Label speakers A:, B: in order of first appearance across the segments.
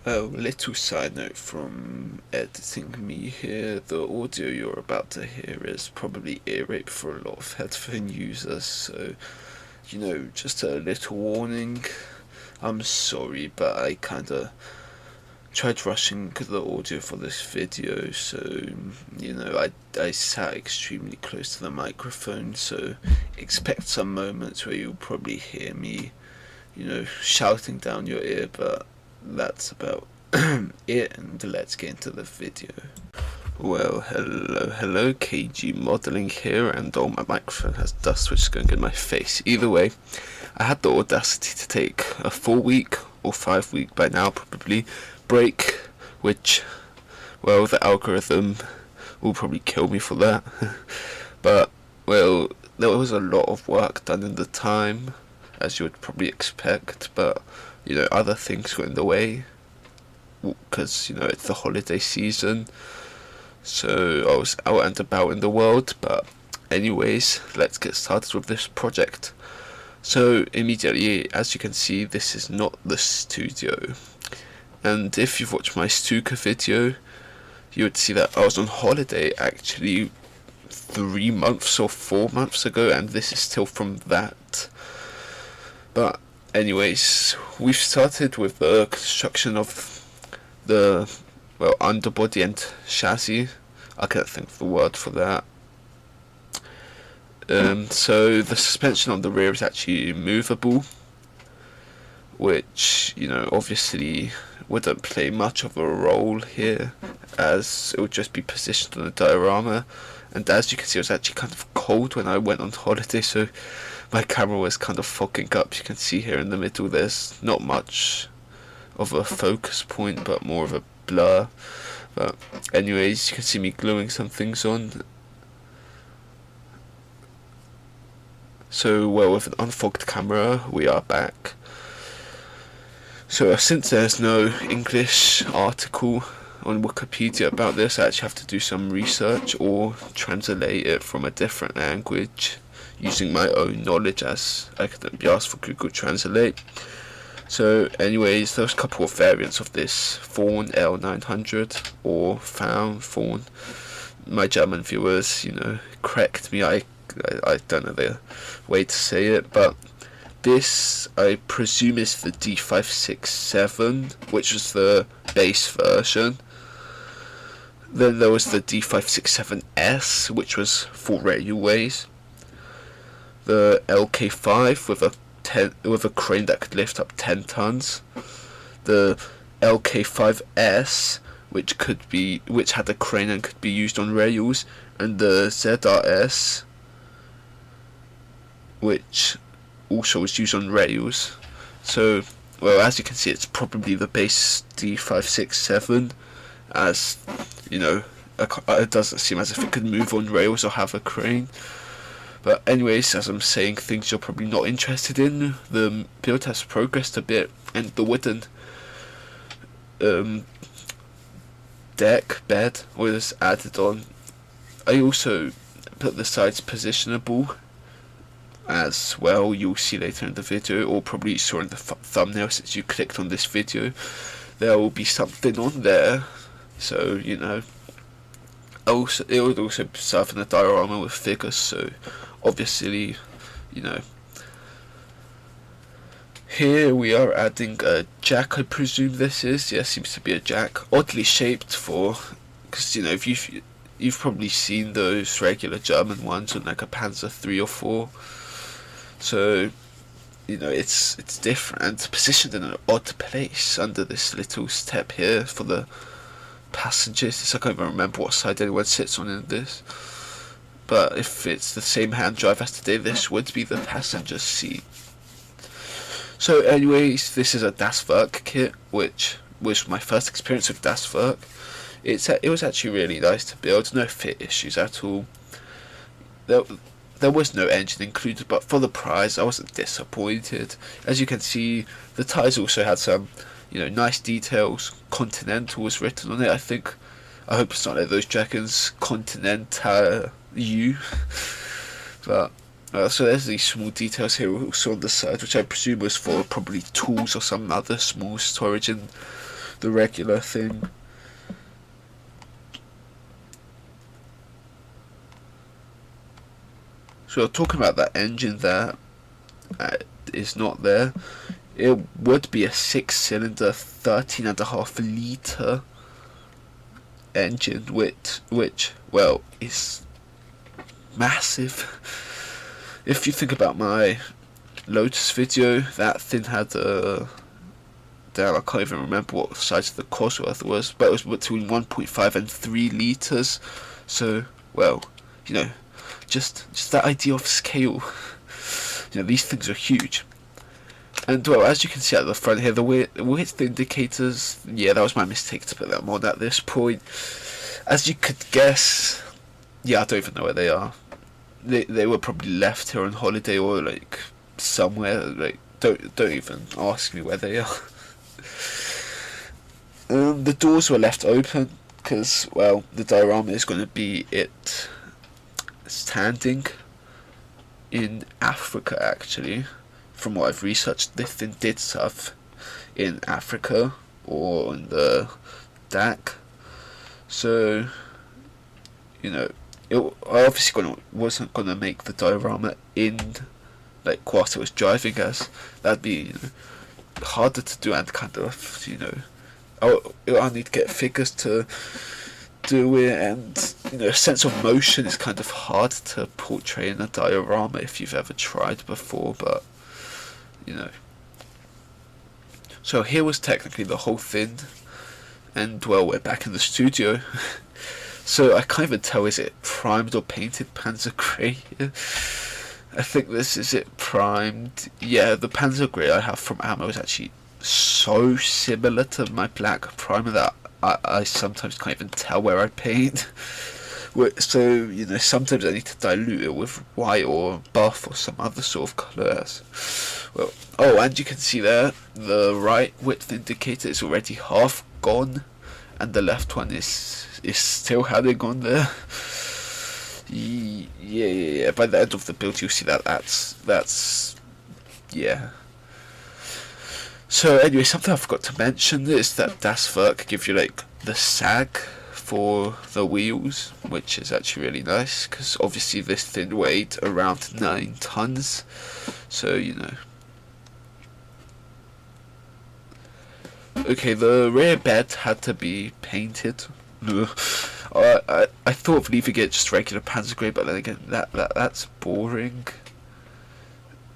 A: Oh, little side note from editing me here. The audio you're about to hear is probably ear rape for a lot of headphone users, so, just a little warning. I'm sorry, but I kinda tried rushing the audio for this video, so, I sat extremely close to the microphone, so expect some moments where you'll probably hear me, shouting down your ear, but that's about it, and let's get into the video. Well, hello, KG Modeling here, and my microphone has dust which is going in my face. Either way, I had the audacity to take a 4-week or 5-week by now probably break, which, well, the algorithm will probably kill me for that. But, well, there was a lot of work done in the time, as you would probably expect, but, other things got in the way, because, it's the holiday season, so I was out and about in the world. But anyways, let's get started with this project. So immediately, as you can see, this is not the studio, and if you've watched my Stuka video, you would see that I was on holiday actually 3 months or 4 months ago, and this is still from that. But anyways, we've started with the construction of the, well, underbody and chassis. I can't think of the word for that. So the suspension on the rear is actually movable, which, obviously wouldn't play much of a role here, as it would just be positioned on a diorama. And as you can see, it was actually kind of cold when I went on holiday, so my camera was kind of fogging up. You can see here in the middle there's not much of a focus point, but more of a blur. But anyways, you can see me gluing some things on. So, well, with an unfogged camera, we are back. So since there's no English article on Wikipedia about this, I actually have to do some research or translate it from a different language using my own knowledge, as I couldn't be asked for Google Translate. So anyways, there's a couple of variants of this Faun L900 or Faun. My German viewers, correct me, I don't know the way to say it, but this, I presume, is the D567, which was the base version. Then there was the D567S, which was for railways. The LK5 with a crane that could lift up 10 tons. The LK5S, which had a crane and could be used on rails, and the ZRS, which also was used on rails. So, well, as you can see, it's probably the base D567, as, it doesn't seem as if it could move on rails or have a crane. But anyways, as I'm saying things you're probably not interested in, the build has progressed a bit, and the wooden bed was added on. I also put the sides positionable, as well. You'll see later in the video, or probably you saw in the thumbnail since you clicked on this video. There will be something on there, so also it would also serve in a diorama with figures. So obviously, here we are adding a jack, I presume this is. Yeah, seems to be a jack, oddly shaped because if you've probably seen those regular German ones on like a Panzer 3 or 4. So, it's different and positioned in an odd place under this little step here for the passengers. I can't even remember what side anyone sits on in this. But if it's the same hand drive as today, this would be the passenger seat. So anyways, this is a Das Werk kit, which was my first experience with Das Werk. It was actually really nice to build, no fit issues at all. There was no engine included, but for the price, I wasn't disappointed. As you can see, the tyres also had some, nice details. Continental was written on it. I hope it's not like those dragons, Continental U. But so there's these small details here also on the side, which I presume was for probably tools or some other small storage in the regular thing. So talking about that engine there, is not there. It would be a 6-cylinder 13.5 litre engine, which well, is massive. If you think about my Lotus video, that thing had a damn, I can't even remember what size the Cosworth was, but it was between 1.5 and 3 litres. So, well, you know, just that idea of scale. You know, these things are huge. And well, as you can see at the front here, the width indicators, yeah, that was my mistake to put them on at this point. As you could guess, yeah, I don't even know where they are. They were probably left here on holiday or like somewhere. Like don't even ask me where they are. The doors were left open because, well, the diorama is going to be it standing in Africa, actually. From what I've researched, this thing did stuff in Africa or in the DAC. So, you know, I obviously wasn't gonna make the diorama in like whilst I was driving, as that'd be, you know, harder to do, and kind of, you know, I'll need to get figures to do it, and you know, a sense of motion is kind of hard to portray in a diorama if you've ever tried before, but you know. So here was technically the whole thing, and well, we're back in the studio. So I can't even tell, is it primed or painted Panzer Grey? I think this is it, primed. Yeah, the Panzer Grey I have from Ammo is actually so similar to my black primer that I sometimes can't even tell where I paint. So, you know, sometimes I need to dilute it with white or buff or some other sort of colours. Well, oh, and you can see there, the right width indicator is already half gone, and the left one is still having on there. Yeah. By the end of the build, you'll see that that's yeah. So anyway, something I forgot to mention is that Das Werk gives you like the sag for the wheels, which is actually really nice, because obviously this thing weighed around 9 tons, so you know. Okay, the rear bed had to be painted. I thought of leaving it just regular Panzer Grey, but then again, that's boring.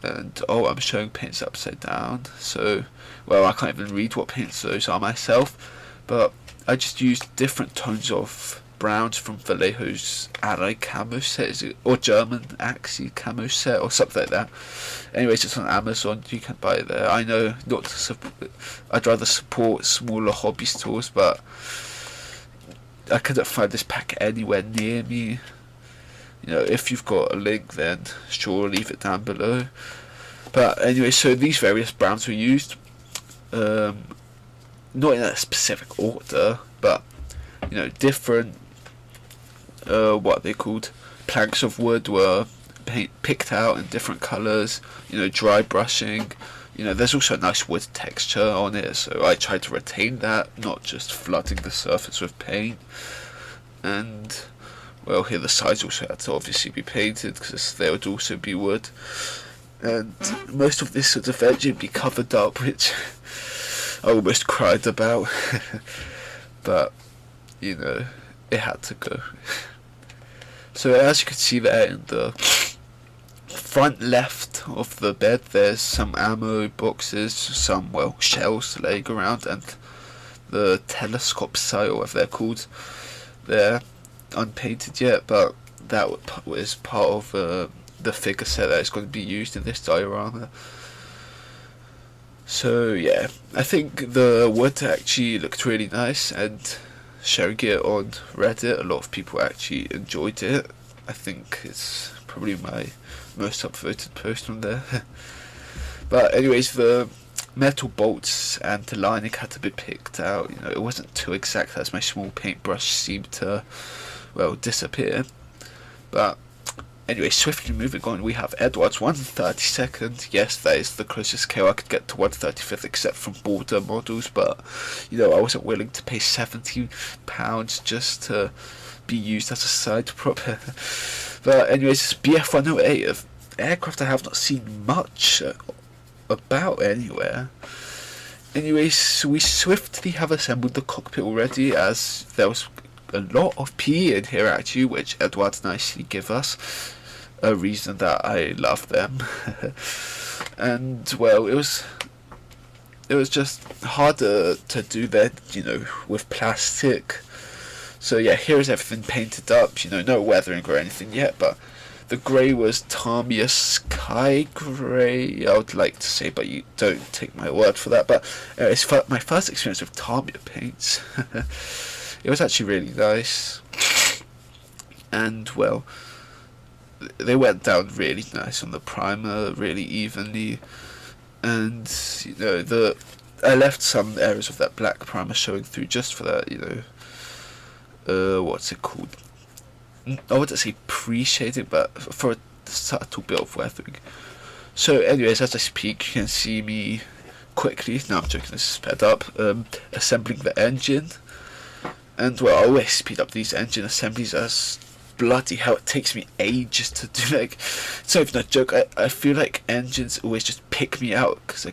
A: And oh, I'm showing paints upside down, so well, I can't even read what paints those are myself, but I just used different tones of browns from Vallejo's Allied camo set, is it, or German Axie camo set, or something like that. Anyways, it's on Amazon, you can buy it there. I know not to support, I'd rather support smaller hobby stores, but I couldn't find this pack anywhere near me. You know, if you've got a link, then sure, leave it down below. But anyway, so these various browns were used, not in a specific order, but you know, different what they called planks of wood were picked out in different colours. You know, dry brushing. You know, there's also a nice wood texture on it, so I tried to retain that, not just flooding the surface with paint. And well, here the sides also had to obviously be painted, because there would also be wood. And most of this would eventually be covered up, which I almost cried about. But, you know, it had to go. So as you can see there in the front left of the bed, there's some ammo boxes, some, well, shells laying around, and the telescope sight, or whatever they're called. They're unpainted yet, but that was part of the figure set that is going to be used in this diorama. So yeah, I think the wood actually looked really nice, and sharing it on Reddit, a lot of people actually enjoyed it. I think it's probably my most upvoted post on there. But anyways, the metal bolts and the lining had to be picked out. You know, it wasn't too exact, as my small paintbrush seemed to, well, disappear. But anyway, swiftly moving on, we have Eduard's 132nd. Yes, that is the closest scale I could get to 135th, except from border models, but, you know, I wasn't willing to pay £70 just to be used as a side prop. But anyways, it's Bf-108, an aircraft I have not seen much about anywhere. Anyways, we swiftly have assembled the cockpit already, as there was a lot of PE in here actually, which Eduard nicely give us, a reason that I love them. And well, it was just harder to do that, you know, with plastic. So yeah, here's everything painted up, you know, no weathering or anything yet, but the grey was Tamiya Sky Grey, I would like to say, but you don't take my word for that. But it's my first experience with Tamiya paints. It was actually really nice. And well, they went down really nice on the primer, really evenly. And, you know, I left some areas of that black primer showing through just for that, you know, what's it called? I wouldn't say pre-shading, but for a subtle bit of weathering. So anyways, as I speak, you can see me quickly, no I'm joking, this is sped up, assembling the engine. And well, I always speed up these engine assemblies, as bloody hell it takes me ages to do. Like, it's not even a joke, I feel like engines always just pick me out, because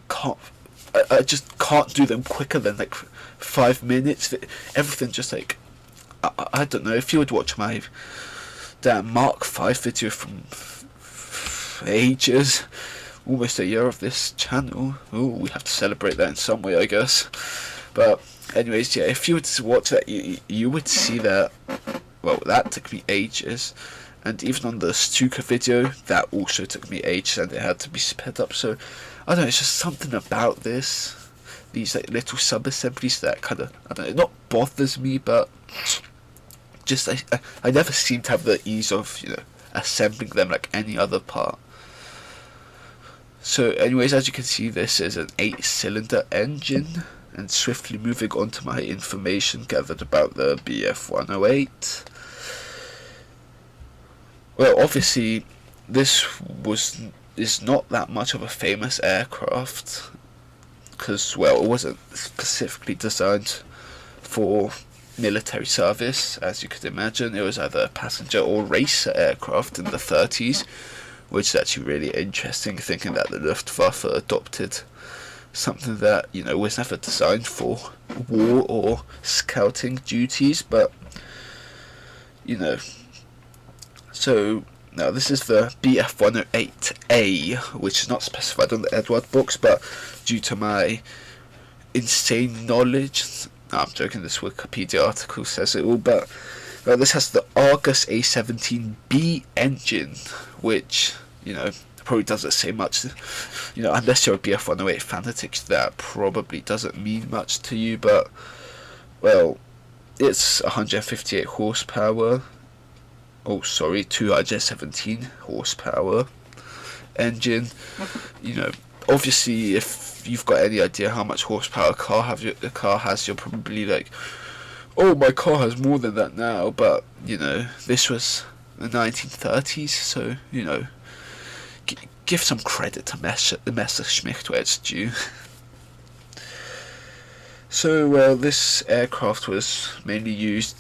A: I just can't do them quicker than like 5 minutes. Everything just like, I don't know, if you would watch my damn Mark 5 video from ages, almost a year of this channel, oh, we have to celebrate that in some way, I guess. But anyways, yeah, if you were to watch that, you would see that, well, that took me ages. And even on the Stuka video, that also took me ages, and it had to be sped up. So I don't know, it's just something about these like little sub-assemblies that kind of, I don't know, it not bothers me, but just I never seem to have the ease of, you know, assembling them like any other part. So anyways, as you can see, this is an 8-cylinder engine. And swiftly moving on to my information gathered about the Bf-108. Well, obviously, this is not that much of a famous aircraft, because, well, it wasn't specifically designed for military service, as you could imagine. It was either a passenger or racer aircraft in the 30s, which is actually really interesting, thinking that the Luftwaffe adopted something that, you know, was never designed for war or scouting duties, but, you know. So now this is the Bf-108A, which is not specified on the Eduard books, but due to my insane knowledge, no, I'm joking, this Wikipedia article says it all, but this has the Argus A17B engine, which, you know, probably doesn't say much, you know, unless you're a Bf-108 fanatic, that probably doesn't mean much to you, but, well, it's 158 horsepower, oh sorry, 217 horsepower engine. You know, obviously if you've got any idea how much horsepower a car has, you're probably like, oh, my car has more than that now, but, you know, this was the 1930s, so, you know, give some credit to Messerschmitt where it's due. So, well, this aircraft was mainly used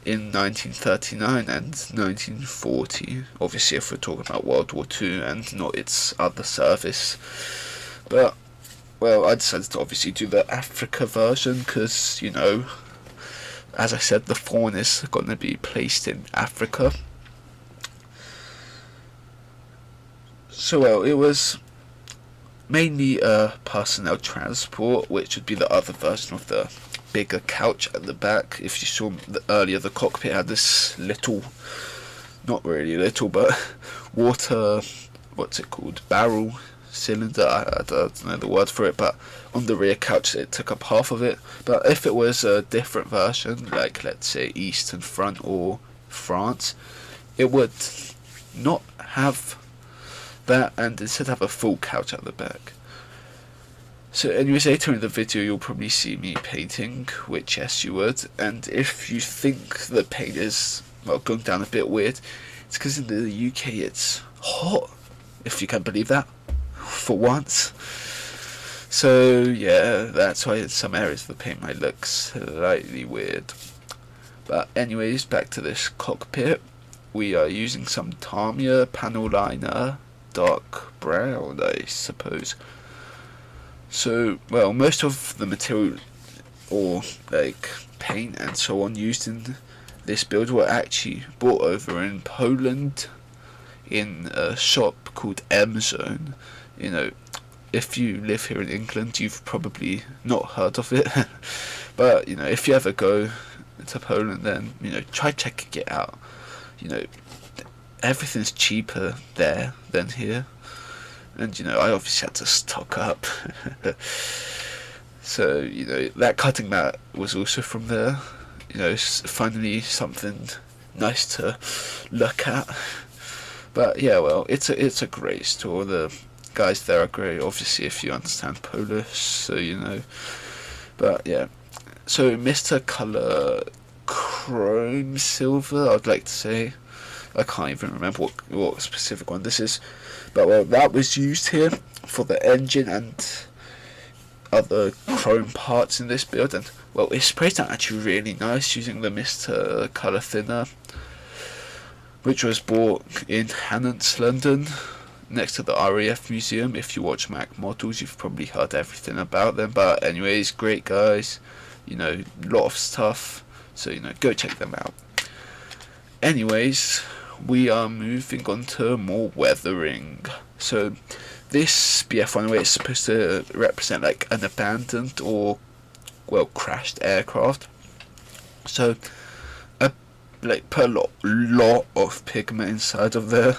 A: in 1939 and 1940, obviously if we're talking about World War II and not its other service. But, well, I decided to obviously do the Africa version because, you know, as I said, the Faun is going to be placed in Africa. So, well, it was mainly a personnel transport, which would be the other version of the bigger couch at the back. If you saw earlier, the cockpit had this little, not really little, but water, what's it called, barrel cylinder, I don't know the word for it, but on the rear couch it took up half of it. But if it was a different version, like let's say Eastern Front or France, it would not have that and instead have a full couch at the back. So anyways, later in the video you'll probably see me painting, which yes you would, and if you think the paint is, well, going down a bit weird, It's because in the UK it's hot, if you can believe that, for once. So yeah, that's why in some areas the paint might look slightly weird. But anyways, back to this cockpit. We are using some Tamiya panel liner, dark brown I suppose. So, well, most of the material or like paint and so on used in this build were actually bought over in Poland in a shop called M-Zone. You know, if you live here in England, you've probably not heard of it. But, you know, if you ever go to Poland, then, you know, try checking it out. You know, everything's cheaper there than here. And, you know, I obviously had to stock up. So, you know, that cutting mat was also from there. You know, finally something nice to look at. But yeah, well, it's a great store. The guys there are great, obviously, if you understand Polish, so you know. But yeah, so Mr. Colour Chrome Silver, I'd like to say. I can't even remember what specific one this is. But well, that was used here for the engine and other chrome parts in this build. And well, it sprays out actually really nice using the Mr. Colour Thinner, which was bought in Hannants, London, next to the RAF Museum. If you watch Mac Models, you've probably heard everything about them. But anyways, great guys, you know, lot of stuff, so you know, go check them out. Anyways, we are moving on to more weathering. So this Bf-108 is supposed to represent like an abandoned or, well, crashed aircraft. So like put a lot of pigment inside of there,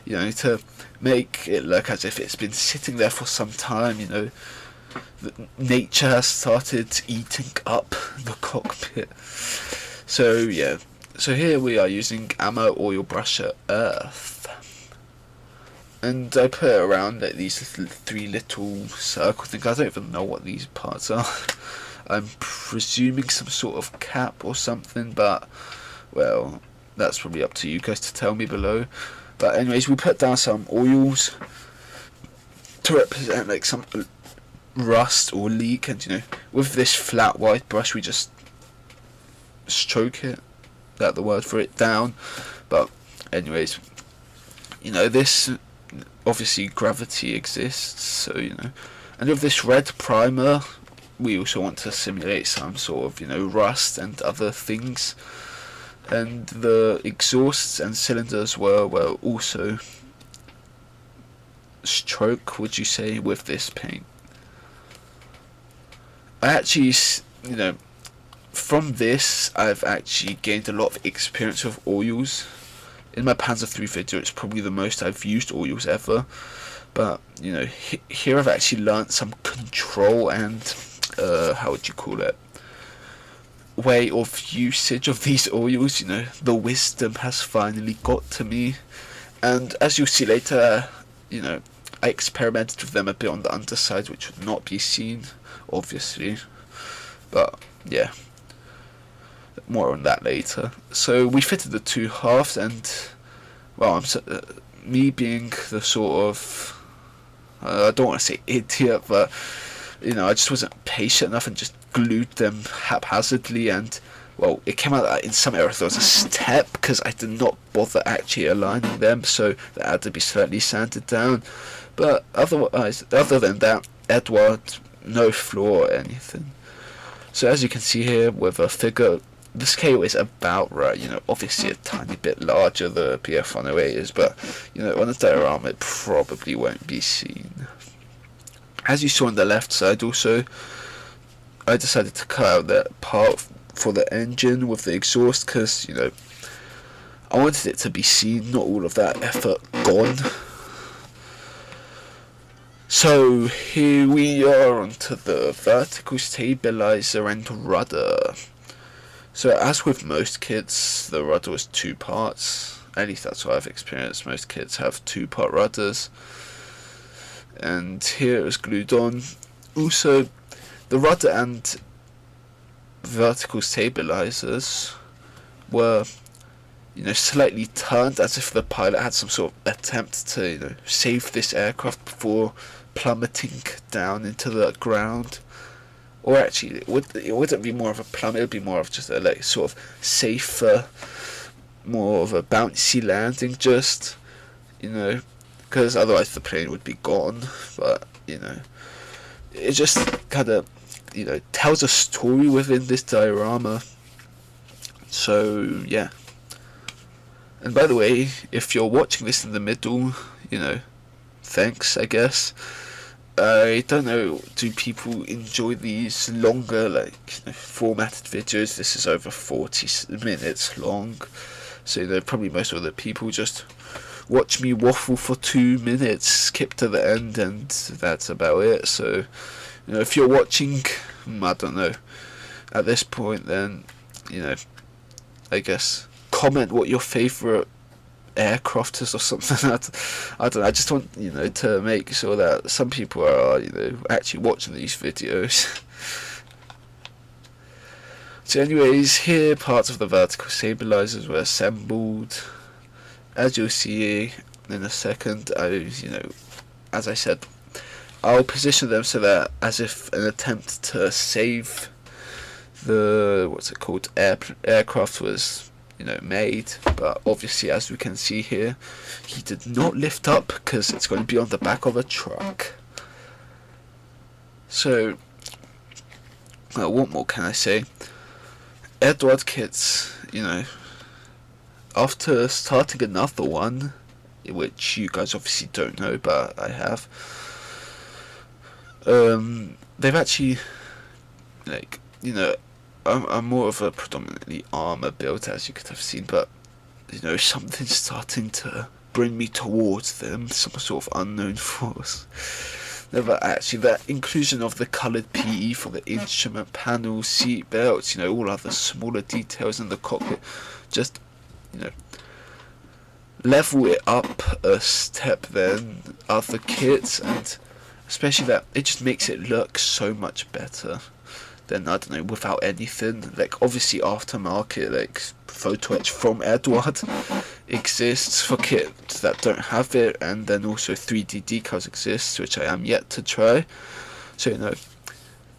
A: you know, to make it look as if it's been sitting there for some time. You know, nature has started eating up the cockpit. So yeah, so here we are using Ammo Oil Brusher Earth, and I put it around like these three little circle things. I don't even know what these parts are. I'm presuming some sort of cap or something, but well, that's probably up to you guys to tell me below. But anyways, we put down some oils to represent like some rust or leak, and you know, with this flat white brush we just stroke it, that's the word for it, down. But anyways, you know, this obviously gravity exists, so you know, and with this red primer we also want to simulate some sort of, you know, rust and other things. And the exhausts and cylinders were, well, also stroke, would you say, with this paint. I actually, you know, from this I've actually gained a lot of experience with oils. In my Panzer III video, it's probably the most I've used oils ever. But, you know, here I've actually learnt some control and, how would you call it, way of usage of these oils. You know, the wisdom has finally got to me, and as you'll see later, you know, I experimented with them a bit on the underside, which would not be seen, obviously, but yeah, more on that later. So we fitted the two halves, and well, me being the sort of, I don't want to say idiot, but you know, I just wasn't patient enough and just glued them haphazardly, and well, it came out that in some areas there was a step because I did not bother actually aligning them, so that had to be slightly sanded down. But otherwise, other than that, Eduard, no flaw or anything. So as you can see here with a figure, the scale is about right. You know, obviously a tiny bit larger the Bf-108 is, but you know, on the diorama it probably won't be seen. As you saw on the left side also, I decided to cut out that part for the engine with the exhaust because, you know, I wanted it to be seen, not all of that effort gone. So here we are onto the vertical stabilizer and rudder. So as with most kits, the rudder was two parts. At least that's what I've experienced. Most kits have two-part rudders. And here it was glued on. Also, the rudder and vertical stabilizers were you know, slightly turned as if the pilot had some sort of attempt to, you know, save this aircraft before plummeting down into the ground. Or actually, it wouldn't be more of a plummet, it would be more of just a like sort of safer, more of a bouncy landing, just, you know, because otherwise the plane would be gone. But, you know, it just kind of, you know, tells a story within this diorama. So yeah. And by the way, if you're watching this in the middle, you know, thanks, I guess. I don't know, do people enjoy these longer, like, you know, formatted videos? This is over 40 minutes long, so, you know, probably most of the people just watch me waffle for 2 minutes, skip to the end, and that's about it. So, you know, if you're watching, I don't know, at this point, then, you know, I guess, comment what your favourite aircraft is or something. I don't know, I just want, you know, to make sure that some people are, you know, actually watching these videos. So anyways, here parts of the vertical stabilizers were assembled. As you'll see in a second, you know, as I said, I'll position them so that as if an attempt to save the, what's it called, aircraft was, you know, made. But obviously, as we can see here, he did not lift up because it's going to be on the back of a truck. So, well, what more can I say? Eduard kits, you know, after starting another one, which you guys obviously don't know, but I have, they've actually, like, you know, I'm more of a predominantly armor build, as you could have seen, but, you know, something's starting to bring me towards them, some sort of unknown force. No, but actually, that inclusion of the coloured PE for the instrument panel, seat belts, you know, all other smaller details in the cockpit, just, you know, level it up a step than other kits, and especially that it just makes it look so much better than, I don't know, without anything. Like, obviously aftermarket, like, photo etch from Eduard exists for kits that don't have it, and then also 3D decals exist, which I am yet to try. So, you know,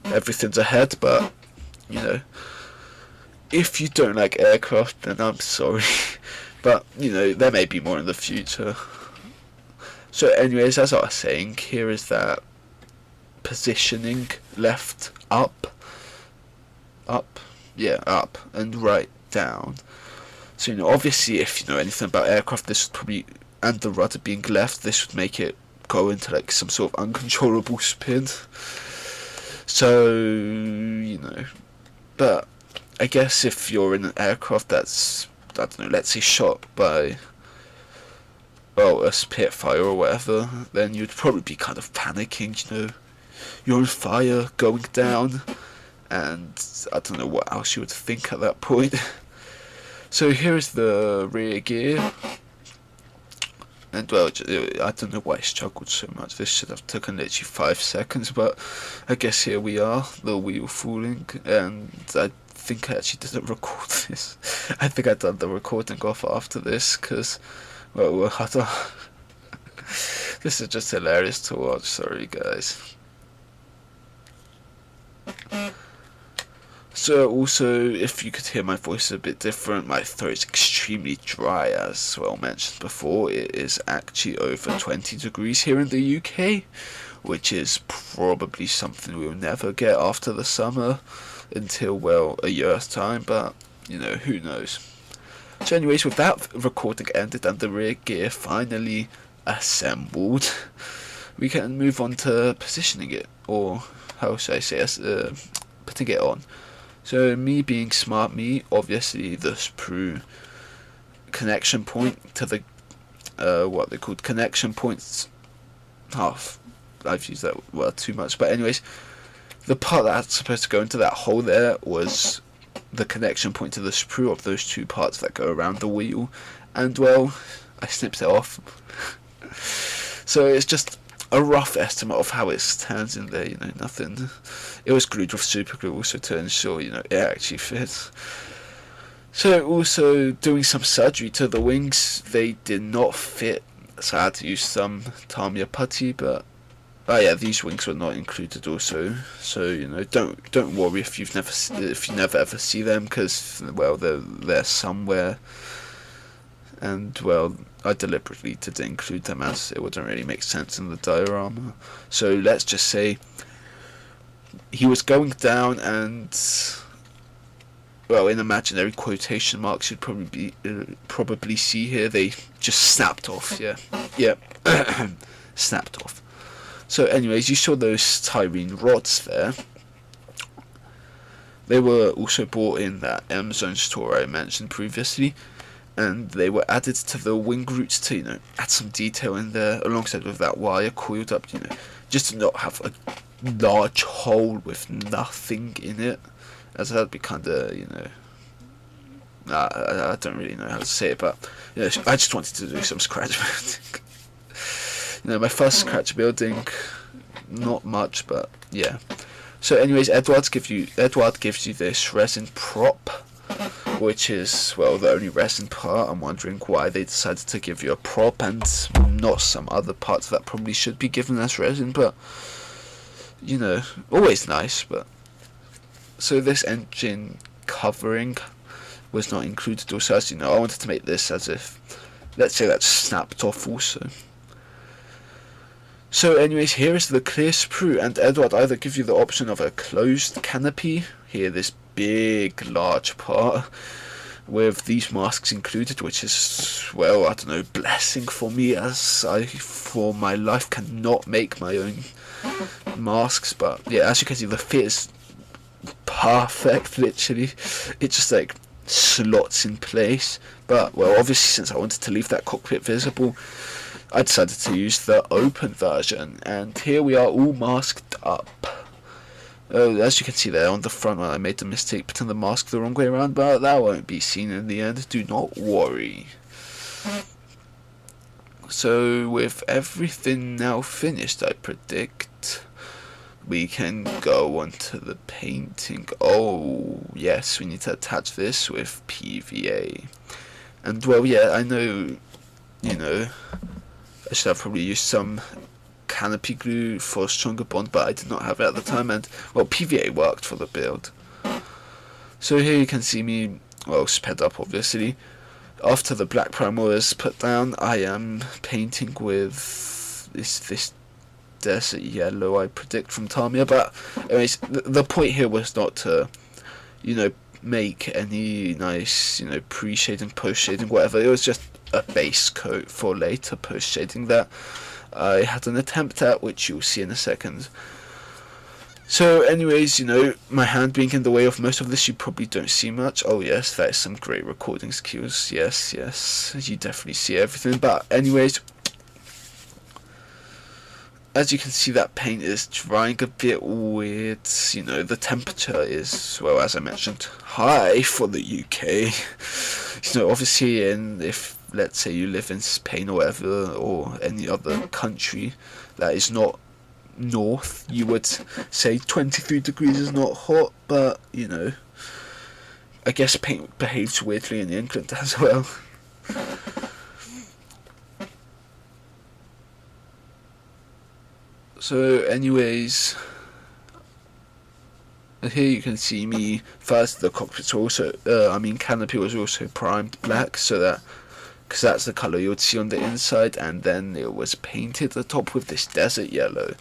A: everything's ahead, but, you know, if you don't like aircraft, then I'm sorry. But, you know, there may be more in the future. So anyways, as I was saying, here is that positioning: left up, up, and right down. So, you know, obviously if you know anything about aircraft, this would probably, and the rudder being left, this would make it go into like some sort of uncontrollable spin. So, you know, but I guess if you're in an aircraft that's, I don't know, let's say shot by, well, a Spitfire or whatever, then you'd probably be kind of panicking, you know, you're on fire, going down, and I don't know what else you would think at that point. So here is the rear gear, and well, I don't know why I struggled so much. This should have taken literally 5 seconds, but I guess here we are, the wheel falling, and I think I actually didn't record this. I think I done the recording off after this, because, well, I don't this is just hilarious to watch, sorry guys. So also, if you could hear my voice a bit different, my throat is extremely dry, as well mentioned before. It is actually over 20 degrees here in the UK, which is probably something we'll never get after the summer until, well, a year's time, but, you know, who knows. So anyways, with that recording ended and the rear gear finally assembled, we can move on to positioning it, or how should I say, putting it on. So me being smart me, obviously the sprue connection point to the, what they're called, connection points, I've used that word too much, but anyways, the part that's supposed to go into that hole there was the connection point to the sprue of those two parts that go around the wheel, and well, I snipped it off. So it's just a rough estimate of how it stands in there, you know, nothing. It was glued with super glue also to ensure, you know, it actually fits. So also doing some surgery to the wings, they did not fit, so I had to use some Tamiya putty, but oh yeah, these wings were not included also. So don't worry if you never ever see them, because well they're somewhere, and well I deliberately didn't include them as it wouldn't really make sense in the diorama. So let's just say he was going down, and well, in imaginary quotation marks you'd probably see here, they just snapped off. Yeah, snapped off. So anyways, you saw those styrene rods there. They were also bought in that M-Zone store I mentioned previously, and they were added to the wing roots to add some detail in there, alongside with that wire coiled up, just to not have a large hole with nothing in it, as that'd be kind of I don't really know how to say it, but I just wanted to do some scratch building. My first scratch building, not much, but yeah. So anyways, Eduard gives you this resin prop, which is, well, the only resin part. I'm wondering why they decided to give you a prop and not some other parts that probably should be given as resin, but always nice. But so this engine covering was not included also, as I wanted to make this as if, let's say, that's snapped off also. So anyways, here is the clear sprue, and Eduard either gives you the option of a closed canopy, here this big large part with these masks included, which is, well, I don't know, blessing for me, as I for my life cannot make my own masks. But yeah, as you can see, the fit is perfect, literally. It just like slots in place. But well, obviously since I wanted to leave that cockpit visible, I decided to use the open version, and here we are all masked up. As you can see there on the front one, I made the mistake putting the mask the wrong way around, but that won't be seen in the end, do not worry. So with everything now finished, I predict we can go on to the painting. Oh yes, we need to attach this with PVA. And well, yeah, I know, I should have probably used some Canopy glue for a stronger bond, but I did not have it at the time, and well, PVA worked for the build. So here you can see me, well, sped up obviously. After the black primer is put down, I am painting with this desert yellow I predict from Tamiya. But anyways, the point here was not to, make any nice, pre-shading, post-shading, whatever. It was just a base coat for later post-shading that I had an attempt at, which you'll see in a second. So anyways, my hand being in the way of most of this, you probably don't see much. Oh yes, that is some great recording skills. Yes, you definitely see everything. But anyways, as you can see, that paint is drying a bit weird. The temperature is, well, as I mentioned, high for the UK. Obviously, if let's say you live in Spain or whatever, or any other country that is not north, you would say 23 degrees is not hot, but I guess paint behaves weirdly in England as well. So anyways, here you can see me first. The cockpits were also, Canopy was also primed black, so that, because that's the colour you would see on the inside, and then it was painted at the top with this desert yellow.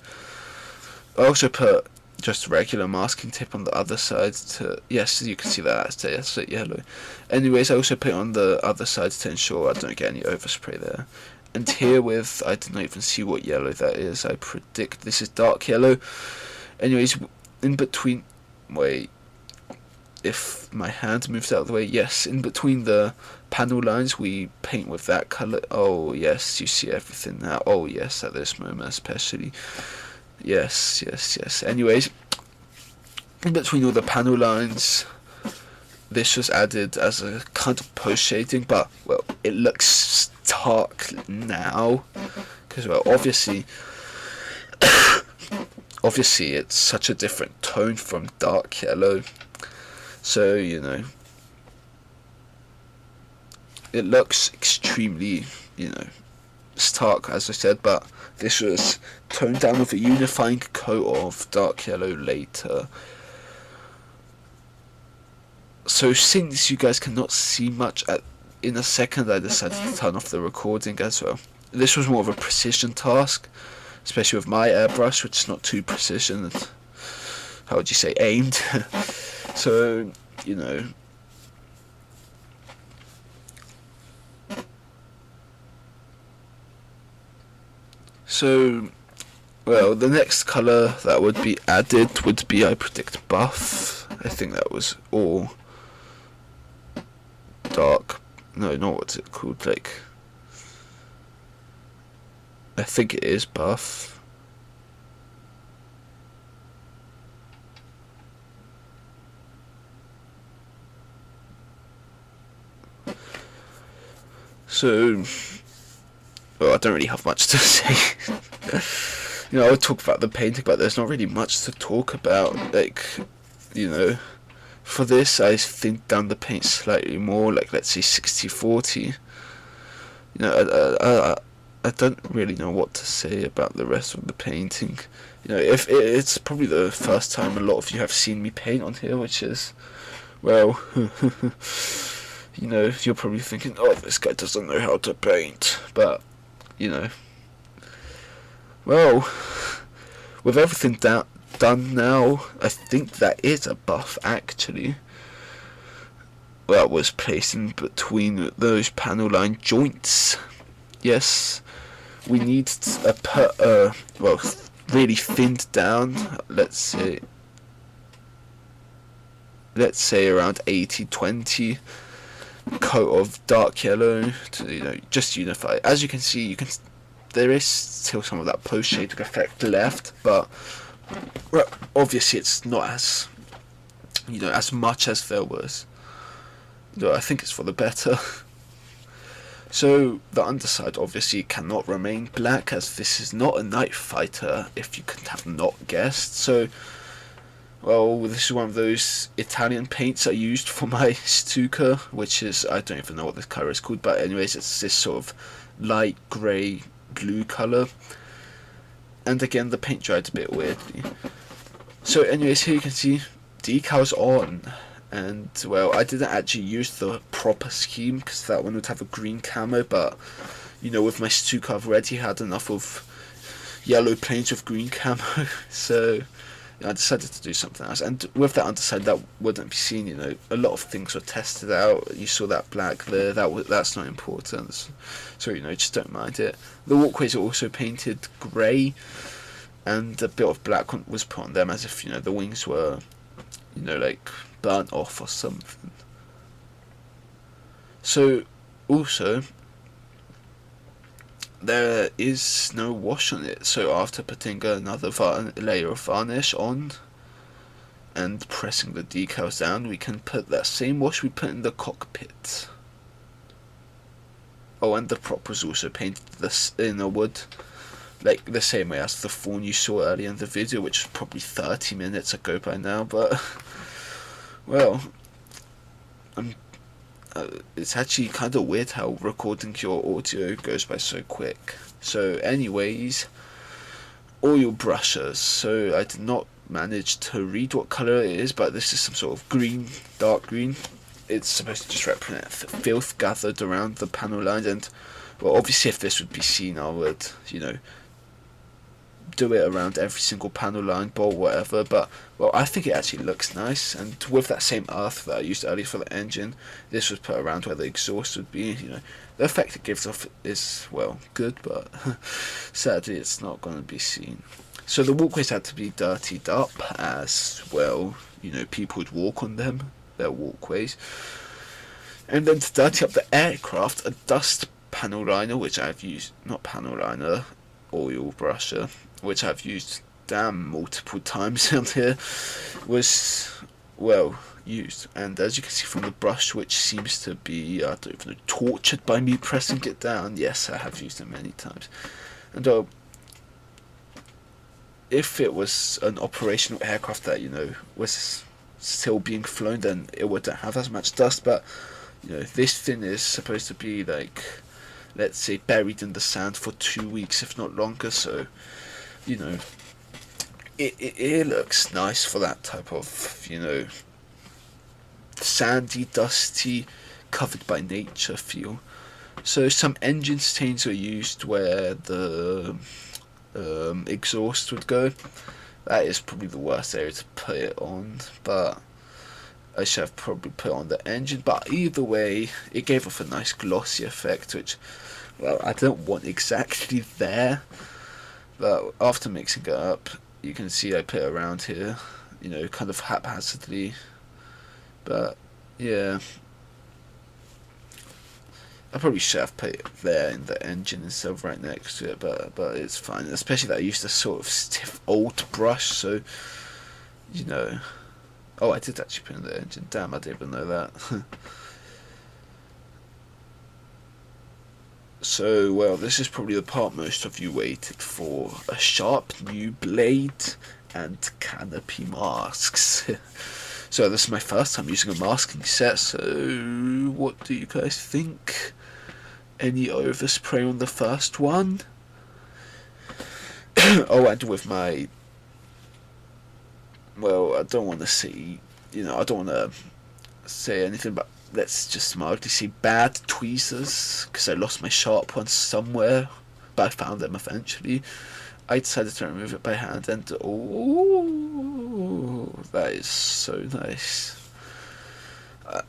A: I also put just regular masking tape on the other side to, yes, you can see that's desert yellow. Anyways, I also put it on the other side to ensure I don't get any overspray there. And here with, I did not even see what yellow that is, I predict this is dark yellow. Anyways, in between, wait, if my hand moves out of the way, yes, in between the panel lines we paint with that colour. Oh yes, you see everything now. Oh yes, at this moment especially. Yes. Anyways, in between all the panel lines, this was added as a kind of post shading, but well, it looks stark now because, well, obviously it's such a different tone from dark yellow, so it looks extremely, you know, stark, as I said, but this was toned down with a unifying coat of dark yellow later. So since you guys cannot see much in a second, I decided to turn off the recording as well. This was more of a precision task, especially with my airbrush, which is not too precision, how would you say, aimed. So, you know, so, well, the next colour that would be added would be, I predict, buff. I think that was all dark, no, not what's it called, like, I think it is buff. So, well, I don't really have much to say. You know, I would talk about the painting, but there's not really much to talk about. Like, you know, for this, I thinned down the paint slightly more, like, let's say 60-40. You know, I don't really know what to say about the rest of the painting. You know, if it's probably the first time a lot of you have seen me paint on here, which is, well, you know, you're probably thinking, oh, this guy doesn't know how to paint. But, you know, well, with everything done now, I think that is a buff, actually. Well, it was placed in between those panel line joints. Yes, we need a well, really thinned down, let's say around 80-20 coat of dark yellow to, you know, just unify. As you can see, there is still some of that post shading effect left, but well, obviously it's not as, you know, as much as there was. No, I think it's for the better. So the underside obviously cannot remain black, as this is not a night fighter, if you couldn't have not guessed. So, well, this is one of those Italian paints I used for my Stuka, which is, I don't even know what this colour is called, but anyways, it's this sort of light grey blue colour. And again, the paint dried a bit weirdly. So anyways, here you can see decals on. And, well, I didn't actually use the proper scheme, because that one would have a green camo, but, you know, with my Stuka I've already had enough of yellow planes with green camo, so, you know, I decided to do something else. And with that underside, that wouldn't be seen, you know, a lot of things were tested out. You saw that black there, that's not important, so, you know, just don't mind it. The walkways are also painted grey, and a bit of black was put on them, as if, you know, the wings were, you know, like, burnt off or something. So, also, there is no wash on it, so after putting another layer of varnish on and pressing the decals down, we can put that same wash we put in the cockpit. Oh, and the prop was also painted this in a wood, like the same way as the Faun you saw earlier in the video, which was probably 30 minutes ago by now, but well, it's actually kind of weird how recording your audio goes by so quick. So anyways, oil brushes. So I did not manage to read what colour it is, but this is some sort of green, dark green. It's supposed to just represent filth gathered around the panel lines, and, well, obviously if this would be seen, I would, you know, do it around every single panel line, bolt, whatever, but, well, I think it actually looks nice. And with that same earth that I used earlier for the engine, this was put around where the exhaust would be. You know, the effect it gives off is, well, good, but sadly it's not going to be seen. So the walkways had to be dirtied up, as, well, you know, people would walk on them, their walkways. And then to dirty up the aircraft, a dust panel liner, which I've used, not panel liner, oil brusher, which I've used multiple times on here, was, well, used. And as you can see from the brush, which seems to be, I don't even know, tortured by me pressing it down, yes, I have used it many times. And if it was an operational aircraft that, you know, was still being flown, then it wouldn't have as much dust, but You know, this thing is supposed to be like, let's say, buried in the sand for 2 weeks, if not longer. So, you know, it looks nice for that type of, you know, sandy, dusty, covered by nature feel. So some engine stains were used where the exhaust would go. That is probably the worst area to put it on, but I should have probably put on the engine. But either way, it gave off a nice glossy effect, which, well, I don't want exactly there. But after mixing it up, you can see I put it around here, you know, kind of haphazardly. But yeah, I probably should have put it there in the engine instead of right next to it, but it's fine. Especially that I used a sort of stiff old brush, so, you know. Oh, I did actually put in the engine. Damn, I didn't even know that. So, well, this is probably the part most of you waited for. A sharp new blade and canopy masks. So this is my first time using a masking set, so what do you guys think? Any overspray on the first one? Oh, and with my... Well, I don't want to say... You know, I don't want to say anything, but let's just mildly say bad tweezers, because I lost my sharp ones somewhere, but I found them eventually. I decided to remove it by hand, and oh, that is so nice.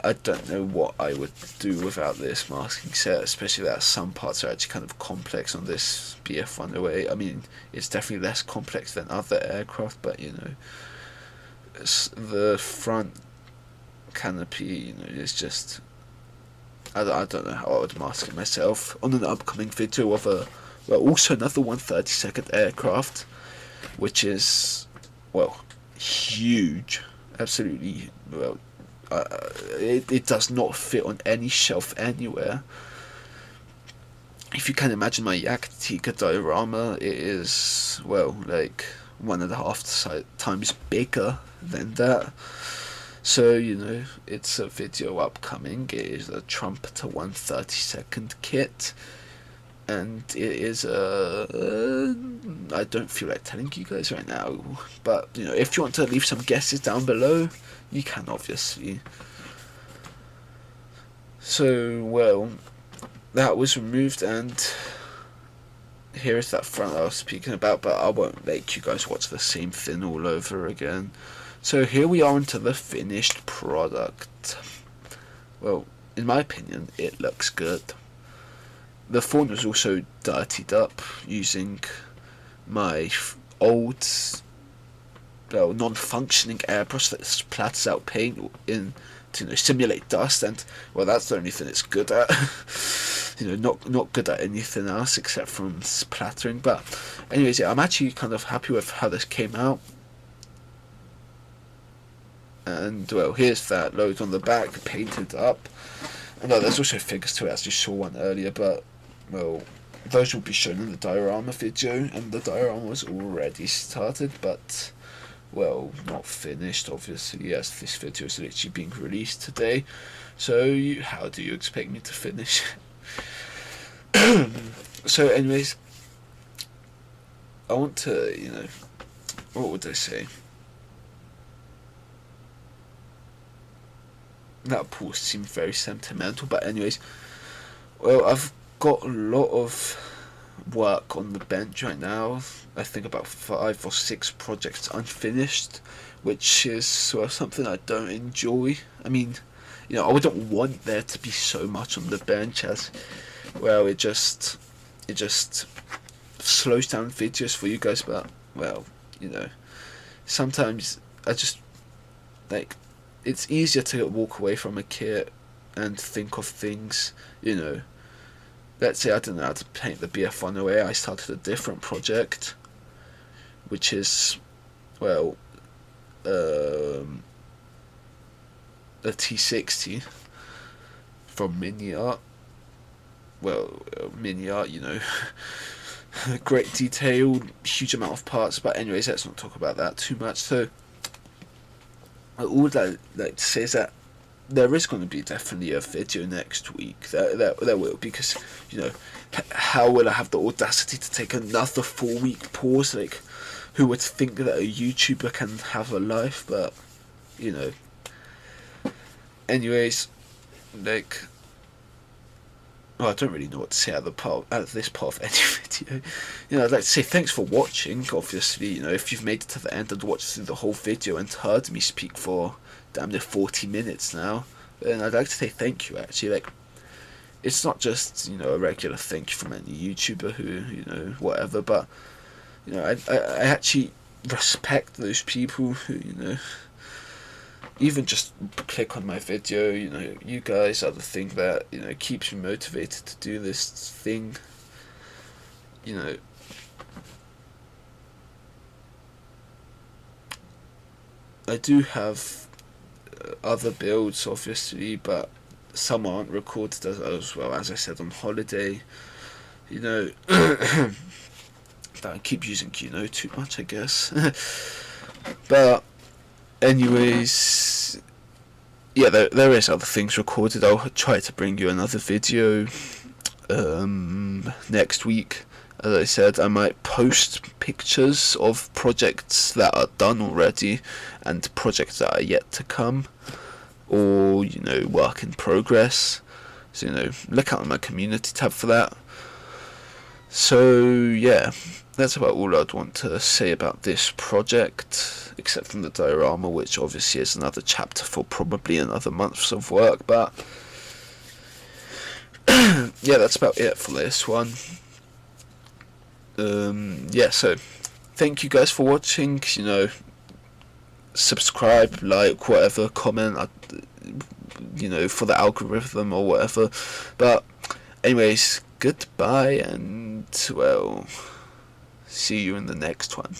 A: I don't know what I would do without this masking set, especially that some parts are actually kind of complex on this Bf-108. I mean, it's definitely less complex than other aircraft, but you know, the front canopy, you know, is just... I don't know how I would mask it myself. On an upcoming video of also another 132nd aircraft, which is, well, huge, absolutely, well, it does not fit on any shelf anywhere. If you can imagine my Yaktika diorama, it is, well, like 1.5 times bigger than that. So, you know, it's a video upcoming. It is a Trumpeter 132nd kit. And it is I don't feel like telling you guys right now. But, you know, if you want to leave some guesses down below, you can, obviously. So, well, that was removed, and here is that front I was speaking about, but I won't make you guys watch the same thing all over again. So here we are into the finished product. Well, in my opinion, it looks good. The Faun was also dirtied up using my old, well, non-functioning airbrush that splatters out paint in to, you know, simulate dust, and well, that's the only thing it's good at. You know, not good at anything else except from splattering. But anyways, yeah, I'm actually kind of happy with how this came out. And well, here's that load on the back, painted up. And there's also figures to it, as you saw one earlier, but well, those will be shown in the diorama video, and the diorama was already started, but well, not finished, obviously, as this video is literally being released today. So how do you expect me to finish? So anyways, I want to, you know, what would I say? That pause seemed very sentimental, but anyways, well, I've got a lot of work on the bench right now. I think about 5 or 6 projects unfinished, which is, well, something I don't enjoy. I mean, you know, I wouldn't want there to be so much on the bench, as well, it just slows down videos for you guys. But well, you know, sometimes I just, like, it's easier to walk away from a kit and think of things, you know. Let's say I didn't know how to paint the Bf-108, I started a different project, which is, well, a T60 from Mini Art. Well, Mini Art, you know, great detail, huge amount of parts, but anyways, let's not talk about that too much. So all that I'd like to say is that there is going to be definitely a video next week. There will, because, you know, how will I have the audacity to take another 4-week pause? Like, who would think that a YouTuber can have a life? But, you know. Anyways, like, well, I don't really know what to say at this part of any video. You know, I'd like to say thanks for watching. Obviously, you know, if you've made it to the end and watched through the whole video and heard me speak for damn near 40 minutes now, then I'd like to say thank you. Actually, like, it's not just, you know, a regular thank you from any YouTuber who, you know, whatever, but, you know, I actually respect those people who, you know, even just click on my video. You know, you guys are the thing that, you know, keeps me motivated to do this thing. You know, I do have other builds, obviously, but some aren't recorded as well. As I said, on holiday, you know, that I keep using too much, I guess. But anyways, yeah, there is other things recorded. I'll try to bring you another video next week. As I said, I might post pictures of projects that are done already and projects that are yet to come, or, you know, work in progress. So, you know, look out on my community tab for that. So yeah, that's about all I'd want to say about this project, except from the diorama, which obviously is another chapter for probably another month's of work. But yeah, that's about it for this one. Yeah, so thank you guys for watching. You know, subscribe, like, whatever, comment, you know, for the algorithm or whatever. But anyways, goodbye, and, well, see you in the next one.